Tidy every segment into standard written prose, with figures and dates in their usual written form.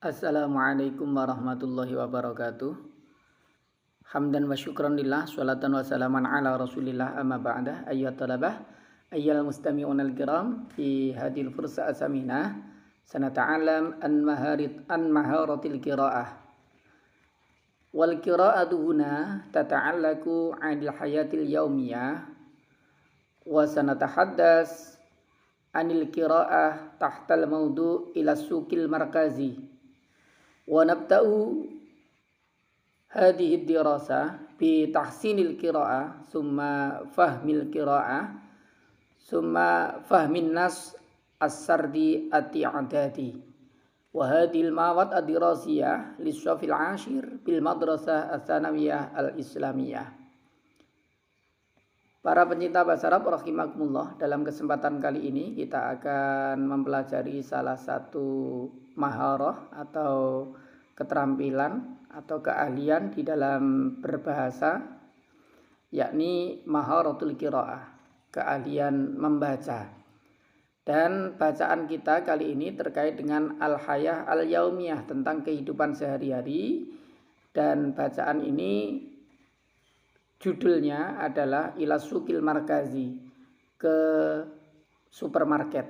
Assalamualaikum warahmatullahi wabarakatuh. Hamdan wa syukran lillah, salatan wa salaman ala rasulillah, amma ba'dah. Ayyuhat talabah, ayyuhal mustami'un al-kiram, fi hadil fursa asamina sanata'alam an maharatil qira'ah. Wal qira'atu huna tata'allaku 'anil hayatil yaumiyah wa sanatahaddas anil qira'ah tahtal mawdu' ila suqil markazi. Wa nabta'u hadhihi dirasah bi tahsinil qira'ah summa fahmil qira'ah summa fahmin nas as-sardi at-i'dadi wa hadhil mawad ad-dirasiyah lis-shafil 'ashir bil madrasah ats-tsanawiyah al-islamiyah. Para pencinta bahasa Arab rahimakumullah, dalam kesempatan kali ini kita akan mempelajari salah satu maharah atau keterampilan atau keahlian di dalam berbahasa, yakni maharatul qiraah, keahlian membaca. Dan bacaan kita kali ini terkait dengan al-hayah al-yaumiyah, tentang kehidupan sehari-hari. Dan bacaan ini judulnya adalah ila suqil markazi, ke supermarket.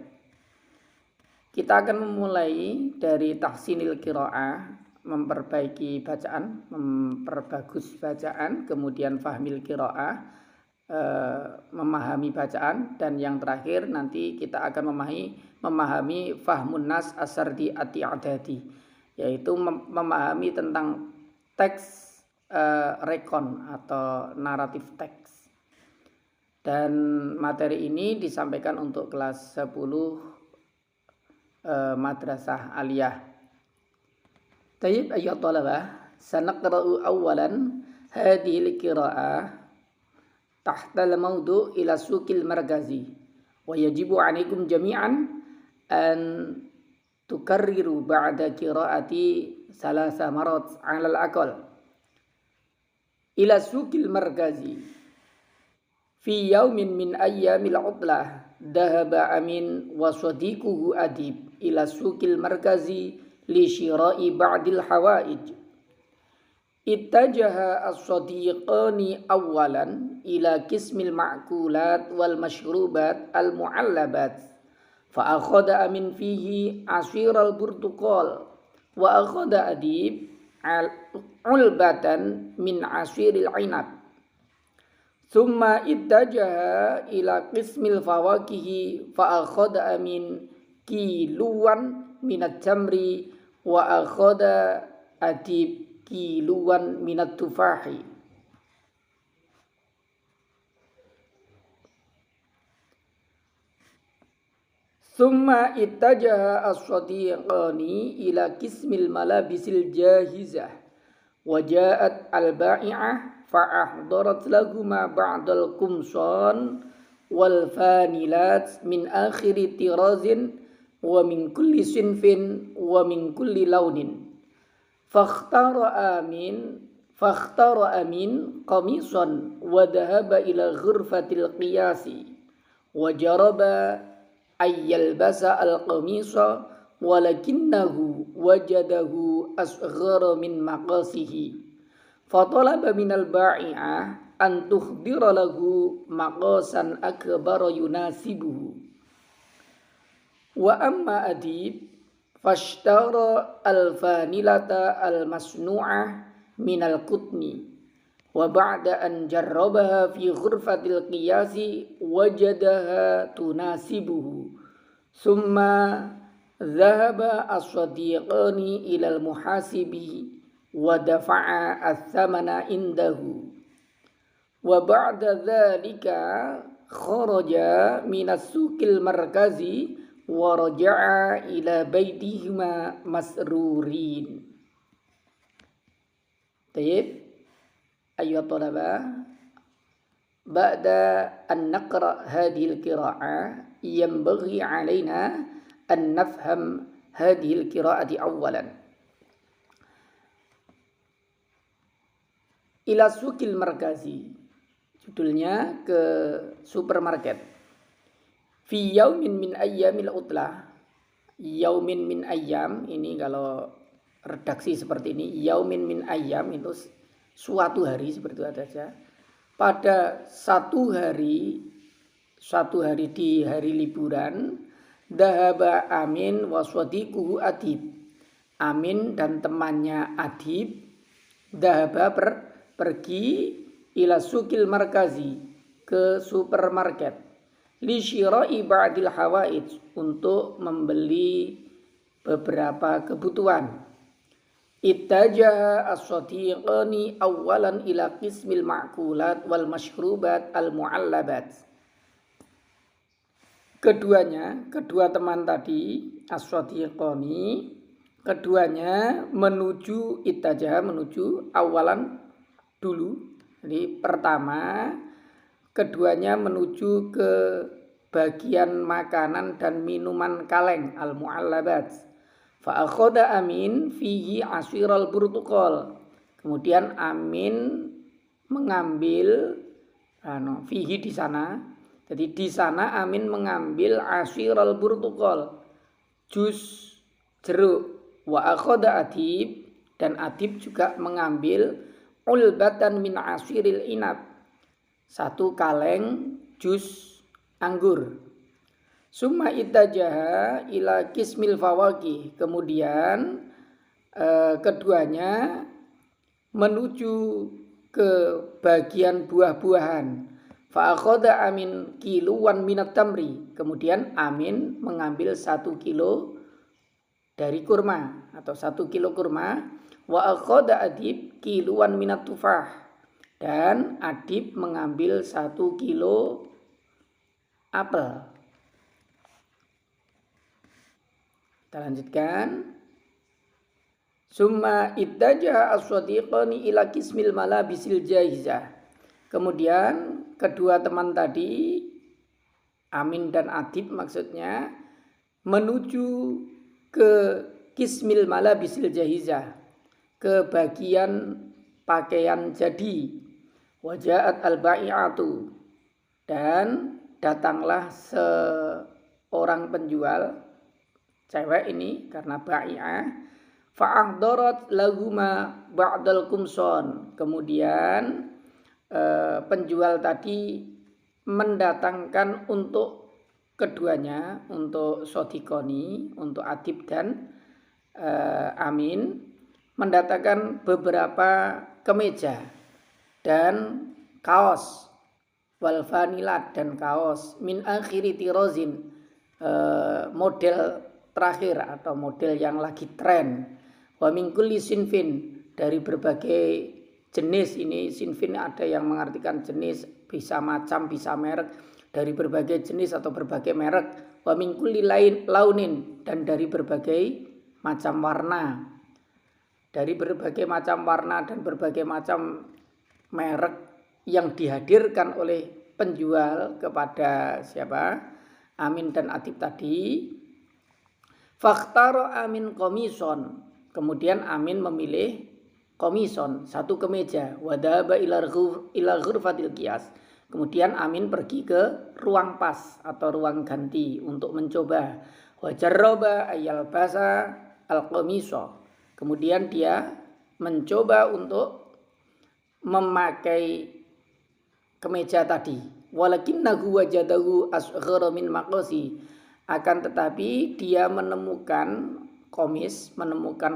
Kita akan memulai dari tahsinil qiraah, memperbaiki bacaan, memperbagus bacaan, kemudian fahmil qiraah, memahami bacaan, dan yang terakhir nanti kita akan memahami fahmun nas as-sardi at-i'dadi, yaitu memahami tentang teks rekon atau naratif teks. Dan materi ini disampaikan untuk kelas 10 madrasah aliyah. Tayyib ayyuhat talabah, sanaqra'u awalan hadhil qira'ah tahta al-mawdu' ila suqil markazi wa yajibu 'alaikum jami'an an tukarriru ba'da qira'ati salasa marat 'ala al-aqal ila suqil markazi fi yaumin min ayyamil 'utlah dhahaba amin wa sadiquhu adib ila suqil markazi li syira'i ba'dil hawaij. Ittajaha as-sadiqani awalan ila kismil ma'kulat wal mashrubat al mu'allabat fa akhadha amin fihi ashiral burtuqal wa akhadha adib ulbatan min ashiril inab. Thumma ittajaha ila qismil fawakihi fa akhadha amin kiluan minat jamri wa akhadha adib kiluan minat tufahi. Thumma ittajaha as-sadiqani ila kismil malabisil jahizah wa ja'at al-ba'i'ah fa ahdarat lahuma ba'dal kumsan wal fanilat min akhiri tirazin wa min kulli sinfin wa min kulli launin. Fakhtara amin qamisan wa dhahaba ila ghurfatil qiyasi wa jaraba ayyalbasa al-qamisa walakinnahu wajadahu asghara min maqasihi fatalaba minal ba'i'ah an tukhdira lahu maqasan akbara yunasibuhu. Wa amma adib fashtara al-fanilata al-masnu'ah minal kutni wa ba'da an jarrabaha fi ghurfatil qiyasi wajadaha tunasibuhu summa dhahaba as-sadiqani ilal muhasibi wa dafa'a as-thamana indahu wa ba'da dhalika kharaja minas suqil markazi wa raja'a ila baitihima masrurin. Tayyib ayyuhat talabah, ba'da an naqra hadhil qira'ah yanbaghi 'alaina an nafham hadhil qira'ati awalan. Ila suqil markazi, judulnya ke supermarket. Fi yaumin min ayyamil utlah, yaumin min ayyam ini kalau redaksi seperti ini, yaumin min ayyam itu suatu hari seperti itu saja. Pada satu hari di hari liburan, dahaba Amin waswadiquhu Adib. Amin dan temannya Adib dahaba pergi ila sukil markazi, ke supermarket, li syira'i ba'dil hawaij, untuk membeli beberapa kebutuhan. Ittajaha as-sadiqani awalan ila qismil ma'kulat wal mashrubat al mu'allabat. Kedua teman tadi as-sadiqani, keduanya menuju awalan dulu. Jadi pertama, keduanya menuju ke bagian makanan dan minuman kaleng al mu'allabat. Fa akhadha Amin fihi asyiral burtukol. Kemudian Amin mengambil fihi di sana. Jadi di sana Amin mengambil asyiral burtukol, jus jeruk. Wa akhadha Adib, dan Adib juga mengambil ulbatan min asiril inab, satu kaleng jus anggur. Summa ittajaha ila kismil fawaqih. Kemudian keduanya menuju ke bagian buah-buahan. Fa akhadha Amin kiluwan minat tamri. Kemudian Amin mengambil 1 kilo dari kurma atau 1 kilo kurma. Wa akhadha Adib kiluwan minat tufah. Dan Adib mengambil 1 kilo apel. Kita lanjutkan. Summa ittajaha as-sadiqani ila kismil malabisil jahizah. Kemudian kedua teman tadi, Amin dan Adib maksudnya, menuju ke kismil malabisil jahizah, ke bagian pakaian jadi. Wajaat al-ba'i'atu, dan datanglah seorang penjual, cewek ini karena ba'i'ah, fa'ahdarat lahuma ba'dal kumson. Kemudian penjual tadi mendatangkan untuk keduanya, untuk sodikoni, untuk Adib dan Amin, mendatangkan beberapa kemeja dan kaos, wal fanilat, dan kaos, min akhiri tirozin, model terakhir atau model yang lagi tren. Wa min kulli sinfin, dari berbagai jenis. Ini sinfin ada yang mengartikan jenis, bisa macam, bisa merek, dari berbagai jenis atau berbagai merek. Wa min kulli launin, dan dari berbagai macam warna. Dari berbagai macam warna dan berbagai macam merek yang dihadirkan oleh penjual kepada siapa? Amin dan Adib tadi. Fakhtaro Amin komison. Kemudian Amin memilih komison, 1 kemeja. Wadaba ila ghurfatil qiyas. Kemudian Amin pergi ke ruang pas atau ruang ganti untuk mencoba. Wajarroba ayal basa al komiso. Kemudian dia mencoba untuk memakai kemeja tadi. Walakinnahu wajadahu asghara min maqasi. Akan tetapi dia menemukan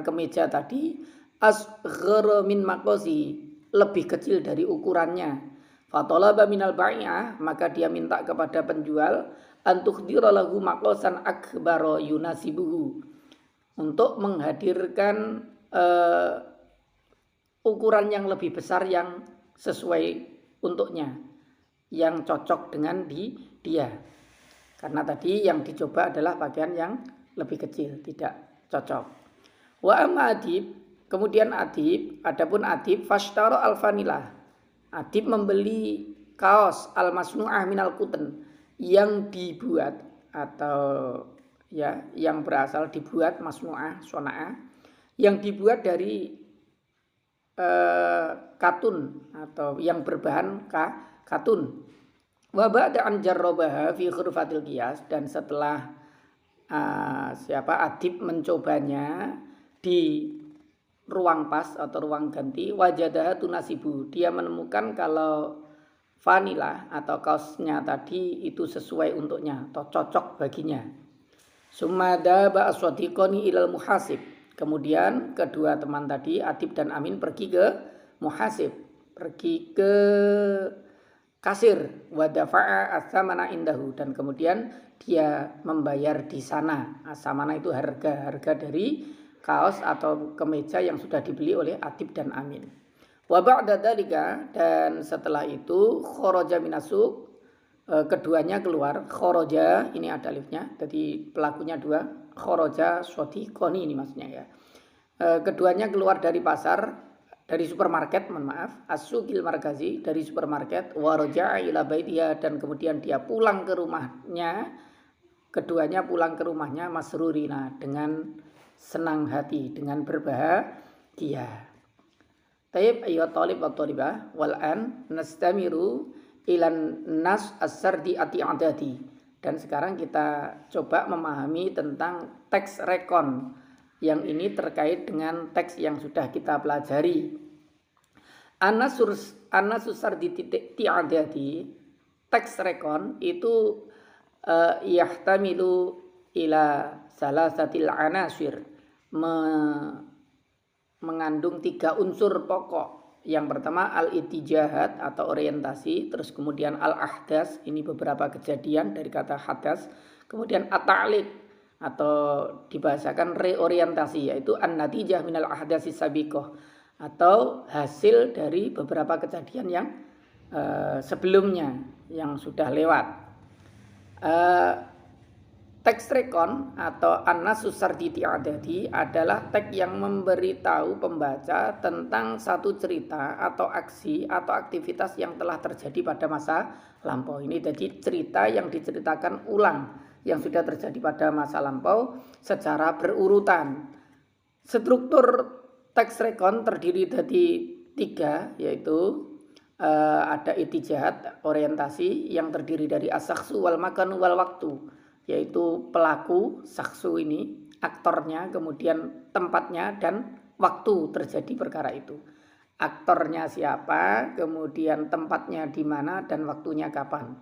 kemeja tadi asghara min maqasi, lebih kecil dari ukurannya. Fatalaba minal ba'i'ah, maka dia minta kepada penjual antukhdira lahu maqasan akbara yunasibuhu, untuk menghadirkan ukuran yang lebih besar yang sesuai untuknya, yang cocok dengan dia. Karena tadi yang dicoba adalah pakaian yang lebih kecil, tidak cocok. Wa amma Adib, kemudian adapun Adib fashtara al-fanilah. Adib membeli kaos al-masnu'ah minal qutn, yang dibuat atau yang berasal dibuat, masnu'ah, sona'ah, yang dibuat dari katun atau yang berbahan katun. Wa ba'da an jarrabaha fi ghurfatil qiyas, dan setelah Adib mencobanya di ruang pas atau ruang ganti, wajadaha tunasibu, dia menemukan kalau vanila atau kaosnya tadi itu sesuai untuknya atau cocok baginya. Sumada ba'aswadikoni ilal muhasib, kemudian kedua teman tadi Adib dan Amin pergi ke muhasib, pergi ke kasir, wadafa'a asamana indahu, dan kemudian dia membayar di sana. Asamana itu harga dari kaos atau kemeja yang sudah dibeli oleh Adib dan Amin. Wa ba'da dzalika, dan setelah itu kharaja minasuk, keduanya keluar. Kharaja ini ada alifnya, jadi pelakunya dua. Kharaja shadiqoni ini maksudnya ya. Keduanya keluar dari pasar, dari supermarket, mohon maaf, as-suqil markazi, dari supermarket, wa raja'a ila baitiha, dan kemudian dia pulang ke rumahnya. Keduanya pulang ke rumahnya masrurina, dengan senang hati, dengan berbahagia. Taib ayyuhat talib wa talibah, wal an nastamiru ilan nas as-sardi ati-adadi. Dan sekarang kita coba memahami tentang teks rekon yang ini terkait dengan teks yang sudah kita pelajari. An-nasus sardi ti'adadi, teks rekon itu yahtamilu ila salasatil anasir, mengandung 3 unsur pokok. Yang pertama al-itijahat atau orientasi, terus kemudian al-ahdas, ini beberapa kejadian dari kata hadas, kemudian at-ta'liq atau dibahasakan reorientasi, yaitu an-natijah minal ahdasi sabiqah, atau hasil dari beberapa kejadian yang sebelumnya yang sudah lewat. Teks rekon atau an-nasus sardi ti'adadi adalah teks yang memberitahu pembaca tentang satu cerita atau aksi atau aktivitas yang telah terjadi pada masa lampau. Ini jadi cerita yang diceritakan ulang yang sudah terjadi pada masa lampau secara berurutan. Struktur teks rekon terdiri dari 3, yaitu ada itijahat, orientasi, yang terdiri dari as-sakhsu wal makanu wal waktu, yaitu pelaku, saksu ini, aktornya, kemudian tempatnya dan waktu terjadi perkara itu. Aktornya siapa, kemudian tempatnya di mana, dan waktunya kapan.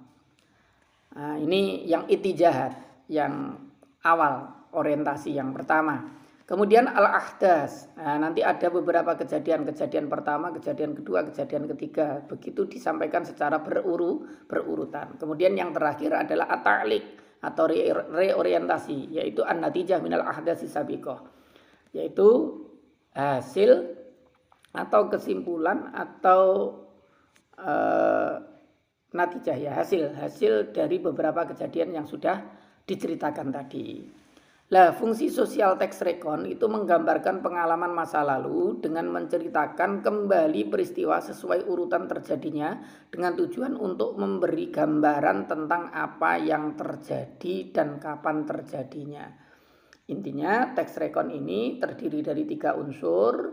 Nah, ini yang itijahat, yang awal, orientasi yang pertama. Kemudian al-ahdas, nah, nanti ada beberapa kejadian pertama, kejadian kedua, kejadian ketiga, begitu disampaikan secara berurutan. Kemudian yang terakhir adalah at-ta'liq atau reorientasi, yaitu an-natijah minal ahdasi sabiqah, yaitu hasil atau kesimpulan atau natijah, ya, hasil dari beberapa kejadian yang sudah diceritakan tadi. Lah, fungsi sosial teks rekon itu menggambarkan pengalaman masa lalu dengan menceritakan kembali peristiwa sesuai urutan terjadinya, dengan tujuan untuk memberi gambaran tentang apa yang terjadi dan kapan terjadinya. Intinya teks rekon ini terdiri dari 3 unsur,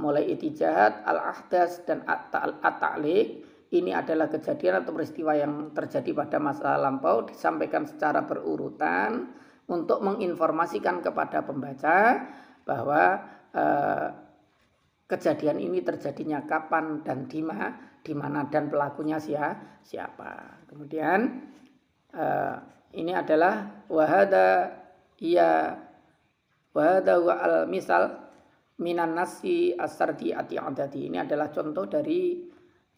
mulai itijahat, al-ahdas, dan at-ta'liq. Ini adalah kejadian atau peristiwa yang terjadi pada masa lampau disampaikan secara berurutan untuk menginformasikan kepada pembaca bahwa kejadian ini terjadinya kapan dan di mana dan pelakunya siapa. Kemudian ini adalah wahada wa al misal minan nasi as-sardi ati-adadi. Ini adalah contoh dari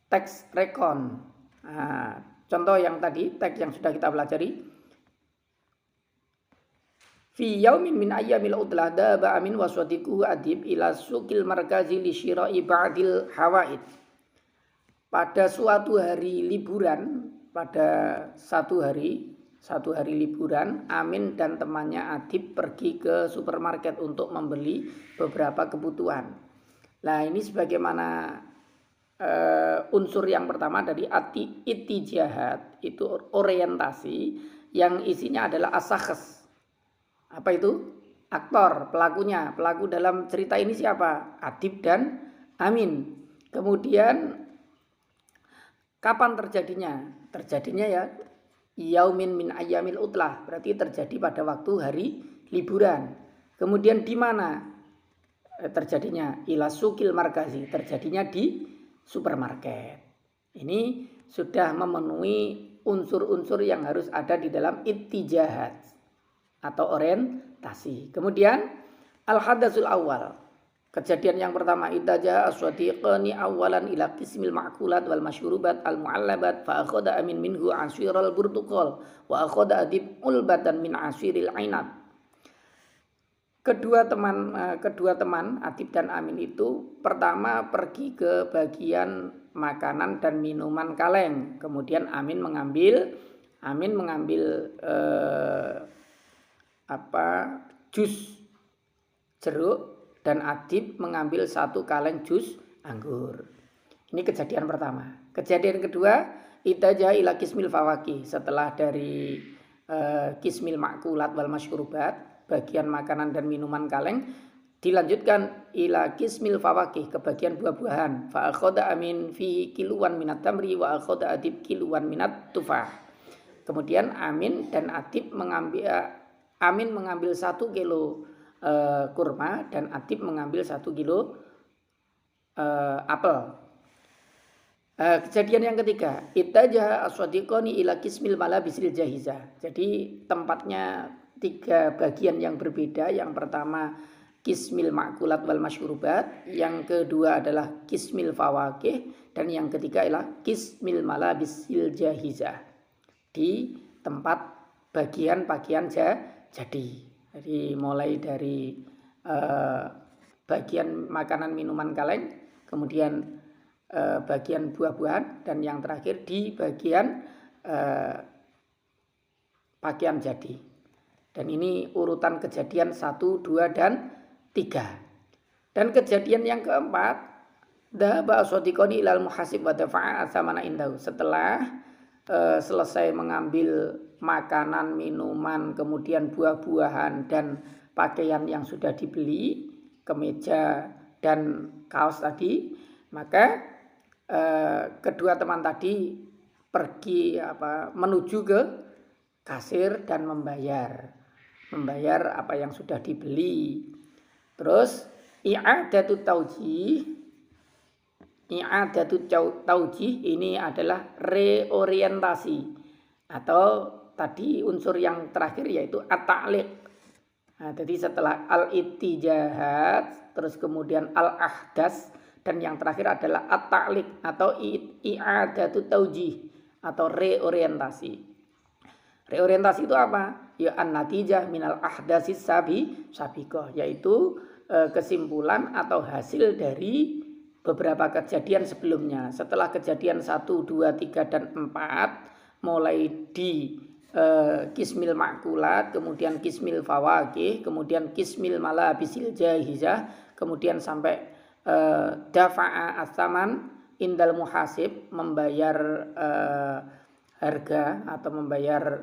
teks rekon. Nah, contoh yang tadi, teks yang sudah kita pelajari. Fi yaumin min ayyamil udlah daba amin wa sadiquhu adib ila suqil markazi li syira'i ba'dil hawaid. Pada suatu hari liburan, pada satu hari liburan, Amin dan temannya Adib pergi ke supermarket untuk membeli beberapa kebutuhan. Nah, ini sebagaimana unsur yang pertama dari itijahat, itu orientasi, yang isinya adalah asakhs. Apa itu? Aktor, pelakunya. Pelaku dalam cerita ini siapa? Adib dan Amin. Kemudian kapan terjadinya? Terjadinya ya yaumin min ayyamil utlah, berarti terjadi pada waktu hari liburan. Kemudian di mana terjadinya ila sukil markazi, terjadinya di supermarket. Ini sudah memenuhi unsur-unsur yang harus ada di dalam ittijahat atau orientasi. Kemudian al-hadatsul awal, kejadian yang pertama, itaja aswadiqani awalan ila qismil ma'kulat wal masyrubat al mu'allabat fa akhadha amin minhu asyiral burtuqal wa akhadha adib ulbatan min asiril ainab. Kedua teman Adib dan Amin itu pertama pergi ke bagian makanan dan minuman kaleng. Kemudian Amin mengambil jus jeruk dan Adib mengambil 1 kaleng jus anggur. Ini kejadian pertama. Kejadian kedua, itaja ila kismil fawaki, setelah dari kismil makulat wal masyrubat, bagian makanan dan minuman kaleng, dilanjutkan ila kismil fawakih, ke bagian buah-buahan. Fa akhadha Amin fihi kiluan minat tamri wa akhadha Adib kiluan minat tufah. Kemudian Amin dan Adib mengambil 1 kilo kurma dan Adib mengambil 1 kilo apel. Kejadian yang ketiga, ittajaha aswadiqani ila kismil malabisil jahizah. Jadi tempatnya 3 bagian yang berbeda. Yang pertama kismil ma'kulat wal masyrubat, yang kedua adalah kismil fawakih, dan yang ketiga adalah kismil malabisil jahizah, di tempat bagian pakaian jadi. Jadi mulai dari bagian makanan minuman kaleng, kemudian bagian buah-buahan, dan yang terakhir di bagian pakaian jadi. Dan ini urutan kejadian 1, 2, dan 3. Dan kejadian yang keempat, dhahaba aswadiqani ilal muhasib wa dafa'a athamana indahu. Setelah selesai mengambil makanan, minuman, kemudian buah-buahan dan pakaian yang sudah dibeli, kemeja dan kaos tadi, maka kedua teman tadi pergi menuju ke kasir dan membayar apa yang sudah dibeli. Terus i'adatut taujih ini adalah reorientasi, atau tadi unsur yang terakhir yaitu at-ta'liq. Nah, jadi setelah al-ittijahat, terus kemudian al-ahdas, dan yang terakhir adalah at-ta'liq atau i'adatut taujih atau reorientasi. Reorientasi itu apa? Ya an-natijah minal ahdasis sabiqah, yaitu kesimpulan atau hasil dari beberapa kejadian sebelumnya. Setelah kejadian 1, 2, 3, dan 4, mulai di kismil ma'kulat, kemudian kismil fawakih, kemudian kismil malabisil jahizah, kemudian sampai dafa'a as-saman indal muhasib, membayar harga atau membayar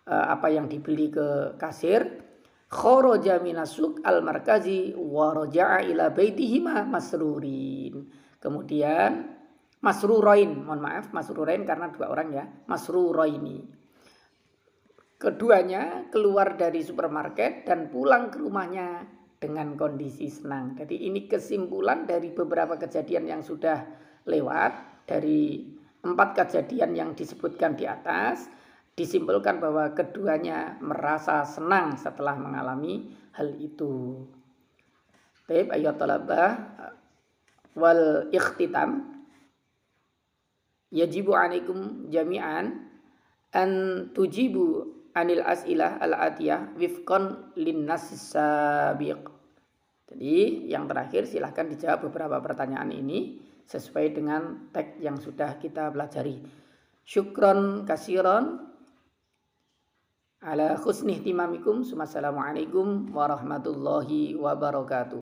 apa yang dibeli ke kasir. Kharaja minasuk al-markazi wa raja'a ila baitihima masrurin. Kemudian masrurain, masrurain karena 2 orang ya, masruraini. Keduanya keluar dari supermarket dan pulang ke rumahnya dengan kondisi senang. Jadi ini kesimpulan dari beberapa kejadian yang sudah lewat. Dari 4 kejadian yang disebutkan di atas, disimpulkan bahwa keduanya merasa senang setelah mengalami hal itu. Baik, ayat talabah wal ikhtitam, yajibu alaikum jami'an an tujibu anil as'ilah al-atiyah wifqan linnas sabiq. Jadi yang terakhir silahkan dijawab beberapa pertanyaan ini sesuai dengan teks yang sudah kita pelajari. Syukron kasiron ala husni ihtimamikum. Assalamualaikum warahmatullahi wabarakatuh.